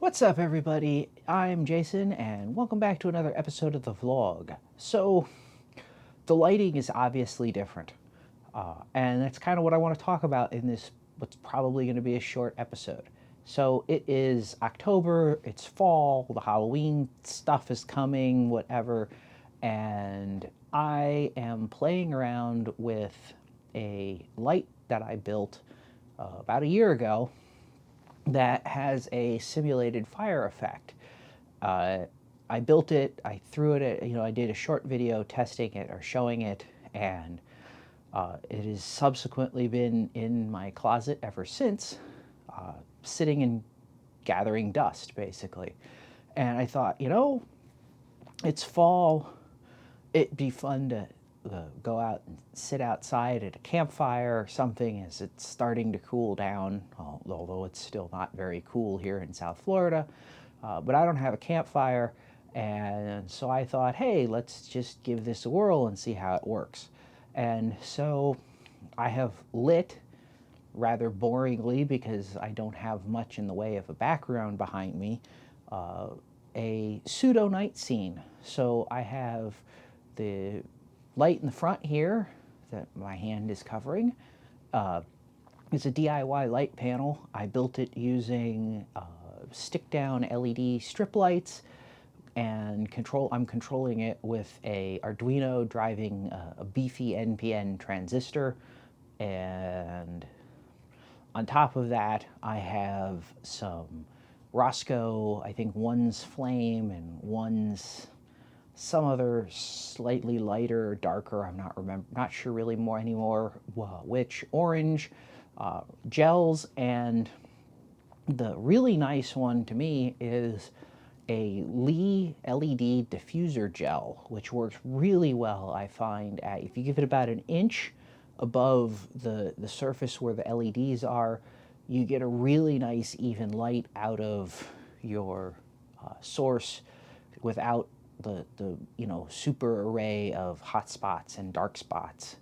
What's up, everybody? I'm Jason, and welcome back to another episode of the vlog. So, the lighting is obviously different, and that's kind of what I want to talk about in this, what's probably going to be a short episode. So, it is October, it's fall, the Halloween stuff is coming, whatever, and I am playing around with a light that I built about a year ago that has a simulated fire effect. Uh, I built it, I threw it at, I did a short video testing it or showing it, and it has subsequently been in my closet ever since, sitting and gathering dust, basically. And I thought, it's fall, it'd be fun to go out and sit outside at a campfire or something as it's starting to cool down, although it's still not very cool here in South Florida. But I don't have a campfire, and so I thought, hey, let's just give this a whirl and see how it works. And so I have lit, rather boringly because I don't have much in the way of a background behind me, a pseudo night scene. So I have the light in the front here that my hand is covering. It's a DIY light panel. I built it using stick-down LED strip lights, and I'm controlling it with a Arduino driving a beefy NPN transistor, and on top of that I have some Roscoe, I think one's flame and one's some other slightly lighter or darker, I'm not sure really anymore which, orange gels. And the really nice one to me is a Lee LED diffuser gel, which works really well, I find, if you give it about an inch above the surface where the LEDs are, you get a really nice even light out of your source without the super array of hot spots and dark spots.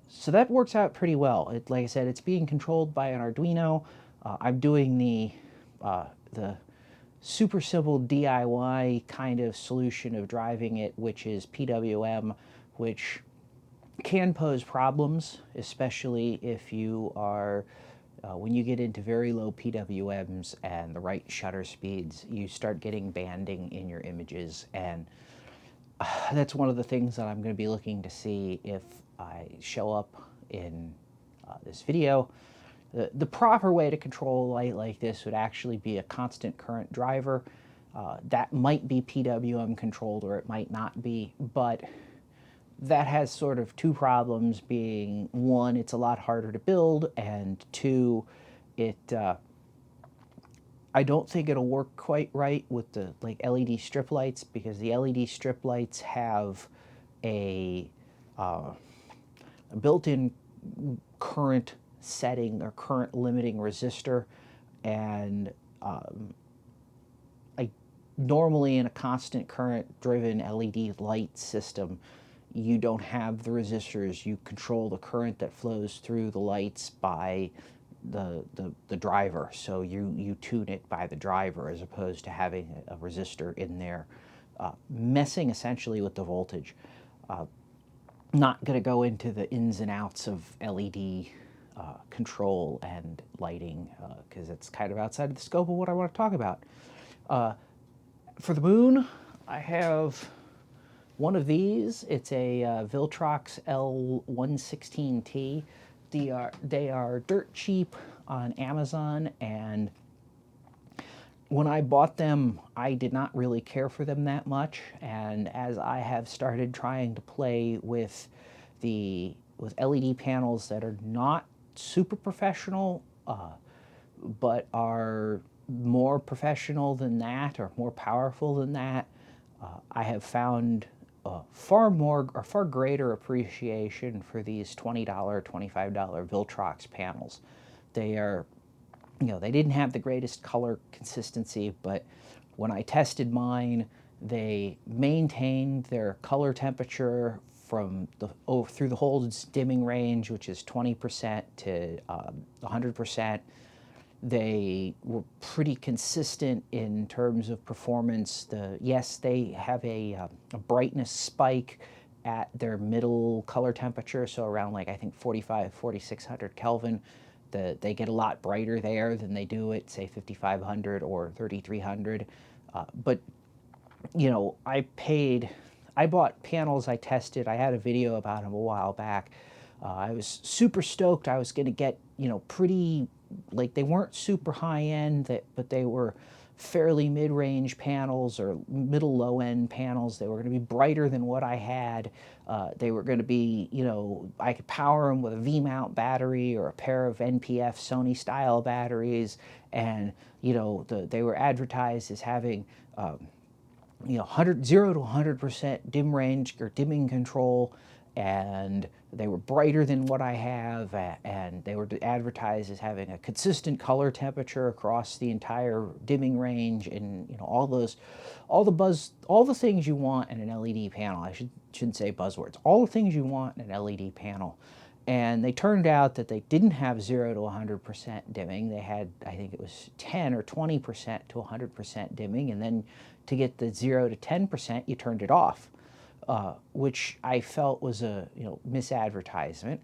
So that works out pretty well. Like I said, it's being controlled by an Arduino. I'm doing the super simple DIY kind of solution of driving it, which is PWM, which can pose problems, especially if you are when you get into very low PWMs and the right shutter speeds, you start getting banding in your images, and that's one of the things that I'm going to be looking to see if I show up in this video. The proper way to control a light like this would actually be a constant current driver. That might be PWM controlled or it might not be, but that has sort of two problems, being one, it's a lot harder to build, and two, I don't think it'll work quite right with the LED strip lights, because the LED strip lights have a built-in current setting or current limiting resistor, and normally in a constant current driven LED light system, you don't have the resistors. You control the current that flows through the lights by the driver. So you tune it by the driver as opposed to having a resistor in there, messing essentially with the voltage. Not going to go into the ins and outs of LED control and lighting, because it's kind of outside of the scope of what I want to talk about. For the moon, I have one of these. It's a Viltrox L116T. They are dirt cheap on Amazon, and when I bought them, I did not really care for them that much. And as I have started trying to play with LED panels that are not super professional, but are more professional than that or more powerful than that, I have found far greater appreciation for these $20, $25 Viltrox panels. They are, they didn't have the greatest color consistency, but when I tested mine, they maintained their color temperature from through the whole dimming range, which is 20% to 100%. They were pretty consistent in terms of performance. Yes, they have a brightness spike at their middle color temperature, so around like I think 4600 Kelvin. They get a lot brighter there than they do at say 5500 or 3300. But you know, I bought panels I tested. I had a video about them a while back. I was super stoked. I was going to get, you know, pretty, like they weren't super high end, but they were fairly mid-range panels or middle low end panels. They were going to be brighter than what I had. They were going to be, you know, I could power them with a V-mount battery or a pair of NPF Sony style batteries. And, you know, they were advertised as having, you know, 0 to 100% dim range or dimming control, and they were brighter than what I have, and they were advertised as having a consistent color temperature across the entire dimming range, and you know, all the things you want in an LED panel. I shouldn't say buzzwords. All the things you want in an LED panel. And they turned out that they didn't have 0 to 100% dimming. They had, I think it was 10 or 20% to 100% dimming, and then to get the 0 to 10%, you turned it off, which I felt was a misadvertisement.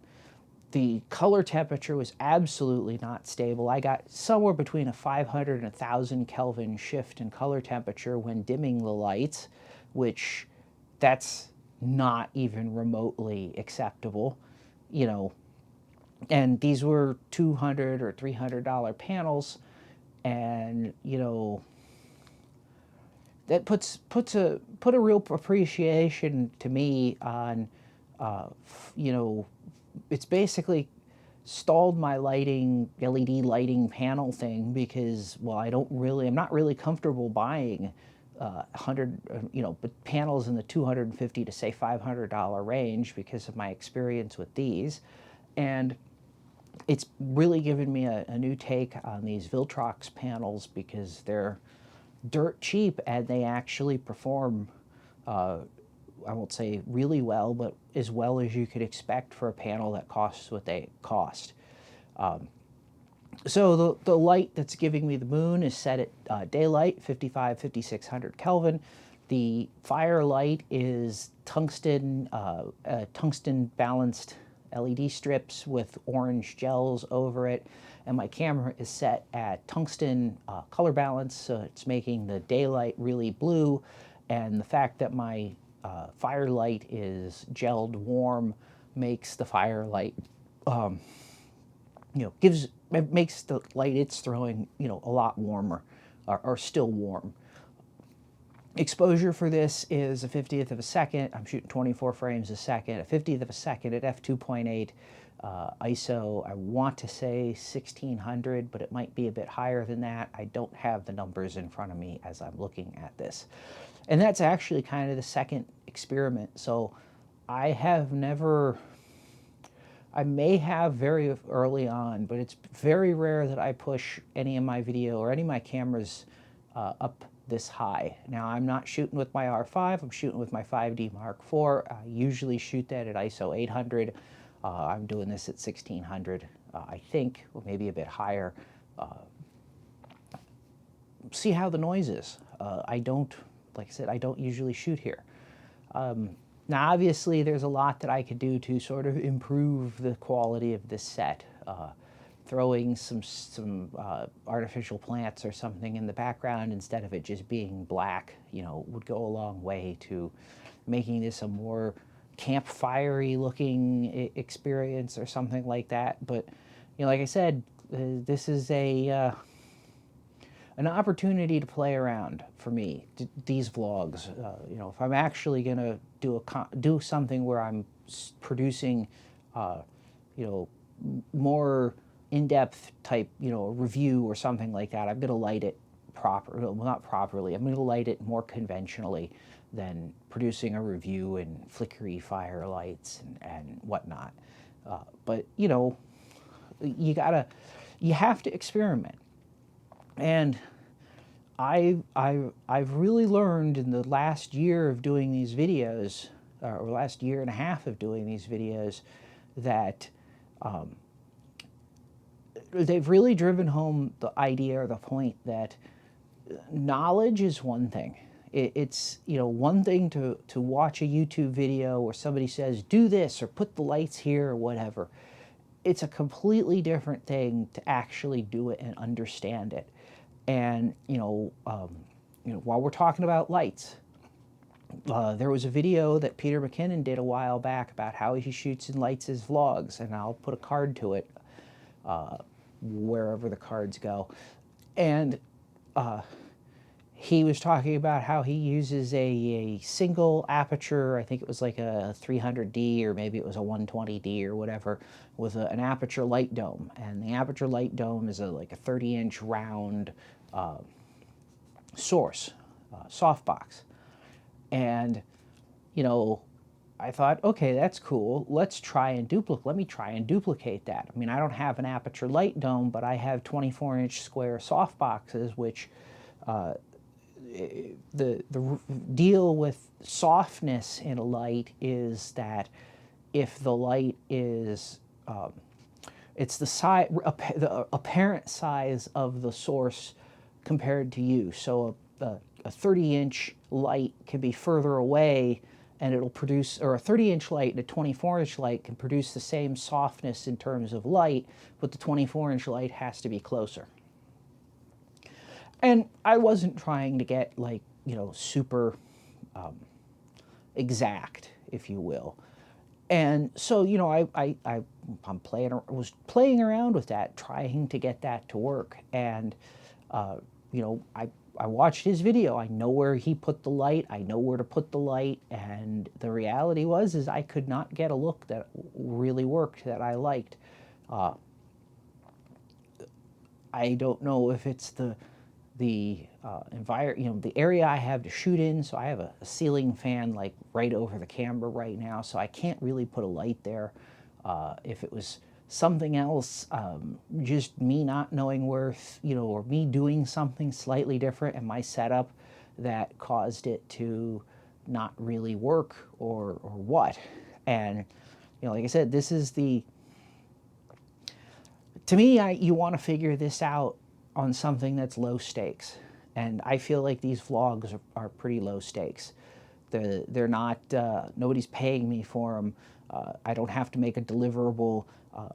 The color temperature was absolutely not stable. I got somewhere between a 500 and 1,000 Kelvin shift in color temperature when dimming the lights, which that's not even remotely acceptable. You know, and these were $200 or $300 panels, and you know, that put a real appreciation to me on, you know, it's basically stalled my lighting, LED lighting panel thing, because, well, I'm not really comfortable buying 100, you know, but panels in the $250 to say $500 range because of my experience with these. And it's really given me a new take on these Viltrox panels, because they're dirt cheap and they actually perform, I won't say really well, but as well as you could expect for a panel that costs what they cost. So the light that's giving me the moon is set at daylight, 5600 Kelvin. The firelight is tungsten, tungsten balanced LED strips with orange gels over it. And my camera is set at tungsten color balance, so it's making the daylight really blue. And the fact that my firelight is gelled warm makes the firelight, you know, it makes the light it's throwing, you know, a lot warmer, or still warm. Exposure for this is a 50th of a second. I'm shooting 24 frames a second, a 50th of a second at f2.8 ISO. I want to say 1600, but it might be a bit higher than that. I don't have the numbers in front of me as I'm looking at this. And that's actually kind of the second experiment. So I may have very early on, but it's very rare that I push any of my video or any of my cameras up this high. Now, I'm not shooting with my R5, I'm shooting with my 5D Mark IV. I usually shoot that at ISO 800. I'm doing this at 1600, I think, or maybe a bit higher. See how the noise is. Like I said, I don't usually shoot here. Now, obviously, there's a lot that I could do to sort of improve the quality of this set. Throwing some artificial plants or something in the background instead of it just being black, you know, would go a long way to making this a more campfire-y looking experience or something like that. But, you know, like I said, this is an opportunity to play around for me, these vlogs. You know, if I'm actually going to do something where I'm producing, you know, more in-depth type, you know, review or something like that, I'm going to light it well, not properly. I'm going to light it more conventionally than producing a review in flickery firelights and whatnot. But, you know, you have to experiment. And I've really learned in the last year of doing these videos, or last year and a half of doing these videos, that they've really driven home the idea or the point that knowledge is one thing. It's, you know, one thing to watch a YouTube video where somebody says, do this or put the lights here or whatever. It's a completely different thing to actually do it and understand it. And, while we're talking about lights, there was a video that Peter McKinnon did a while back about how he shoots and lights his vlogs, and I'll put a card to it wherever the cards go. And he was talking about how he uses a single aperture, I think it was like a 300D or maybe it was a 120D or whatever, with an aperture light dome. And the aperture light dome is like a 30-inch round source, softbox. And, I thought, okay, that's cool. Let me try and duplicate that. I mean, I don't have an aperture light dome, but I have 24-inch square softboxes, which the deal with softness in a light is that if the light is, it's the apparent size of the source compared to you. So a 30-inch light can be further away and it'll produce, or a 30-inch light and a 24-inch light can produce the same softness in terms of light, but the 24-inch light has to be closer. And I wasn't trying to get super exact, if you will. And so, I was playing around with that, trying to get that to work. And, I watched his video. I know where he put the light. I know where to put the light. And the reality is I could not get a look that really worked, that I liked. I don't know if it's the environment, the area I have to shoot in. So I have a ceiling fan right over the camera right now, so I can't really put a light there. If it was something else, just me not knowing where, or me doing something slightly different in my setup that caused it to not really work or what. And, like I said, this is to me, you want to figure this out on something that's low stakes. And I feel like these vlogs are pretty low stakes. They're not, nobody's paying me for them. I don't have to make a deliverable.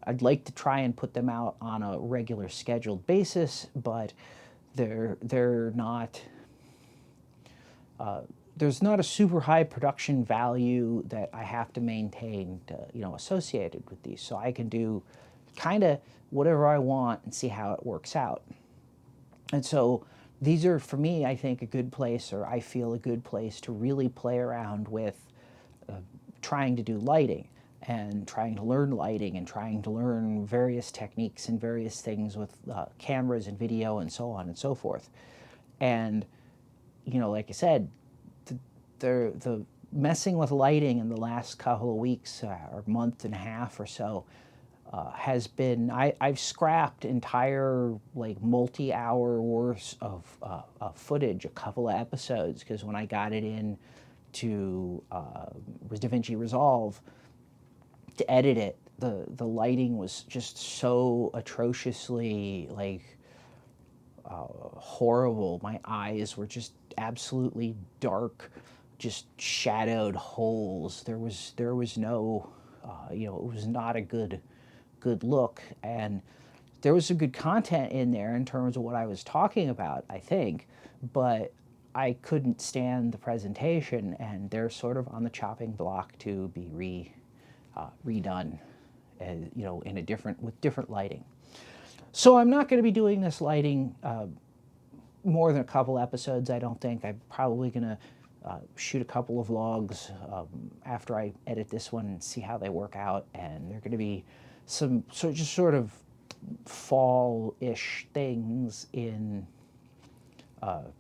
I'd like to try and put them out on a regular scheduled basis, but they're not, there's not a super high production value that I have to maintain associated with these. So I can do kind of whatever I want and see how it works out. And so these are, for me, I think, a good place, or I feel a good place to really play around with trying to do lighting and trying to learn lighting and trying to learn various techniques and various things with cameras and video and so on and so forth. And, like I said, the messing with lighting in the last couple of weeks or month and a half or so has been, I've scrapped entire multi-hour worth of footage, a couple of episodes, because when I got it in to DaVinci Resolve to edit it, the lighting was just so atrociously horrible. My eyes were just absolutely dark, just shadowed holes. There was no, it was not a good look. And there was some good content in there in terms of what I was talking about, I think, but I couldn't stand the presentation, and they're sort of on the chopping block to be redone, with different lighting. So I'm not going to be doing this lighting more than a couple episodes, I don't think. I'm probably going to shoot a couple of vlogs after I edit this one and see how they work out, and they're going to be some sort of fall-ish things in what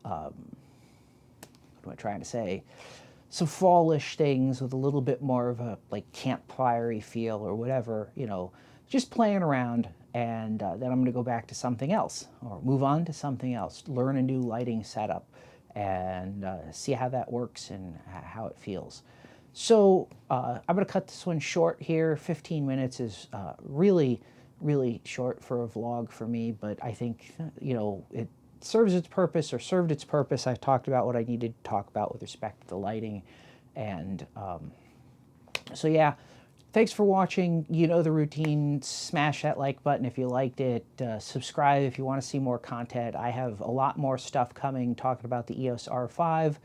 am I trying to say? Some fallish things with a little bit more of a campfire-y feel or whatever, just playing around. And then I'm going to go back to something else, or move on to something else, learn a new lighting setup, and see how that works and how it feels. So I'm going to cut this one short here. 15 minutes is really really short for a vlog for me, but I think, you know, it serves its purpose, or served its purpose. I talked about what I needed to talk about with respect to the lighting. And so yeah, thanks for watching. You know the routine. Smash that like button if you liked it. Subscribe if you want to see more content. I have a lot more stuff coming talking about the EOS R5.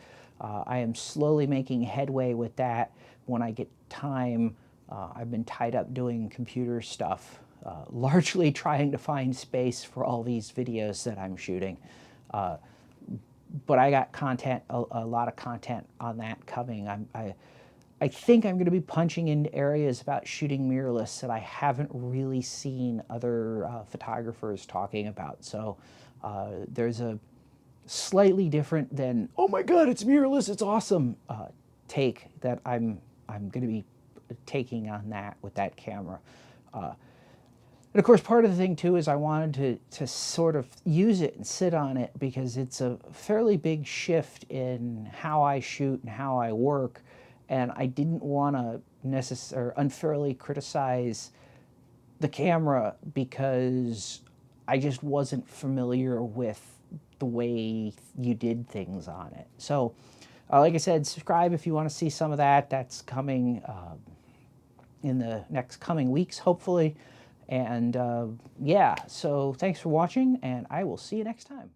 I am slowly making headway with that when I get time. I've been tied up doing computer stuff, largely trying to find space for all these videos that I'm shooting. But I got content, a lot of content on that coming. I think I'm going to be punching into areas about shooting mirrorless that I haven't really seen other photographers talking about. So there's a slightly different than, oh my God, it's mirrorless, it's awesome, take that I'm going to be taking on that with that camera. And of course, part of the thing too is I wanted to sort of use it and sit on it, because it's a fairly big shift in how I shoot and how I work. And I didn't want to necessarily unfairly criticize the camera, because I just wasn't familiar with the way you did things on it. So like I said, subscribe if you want to see some of that. That's coming in the next coming weeks, hopefully. And yeah, so thanks for watching, and I will see you next time.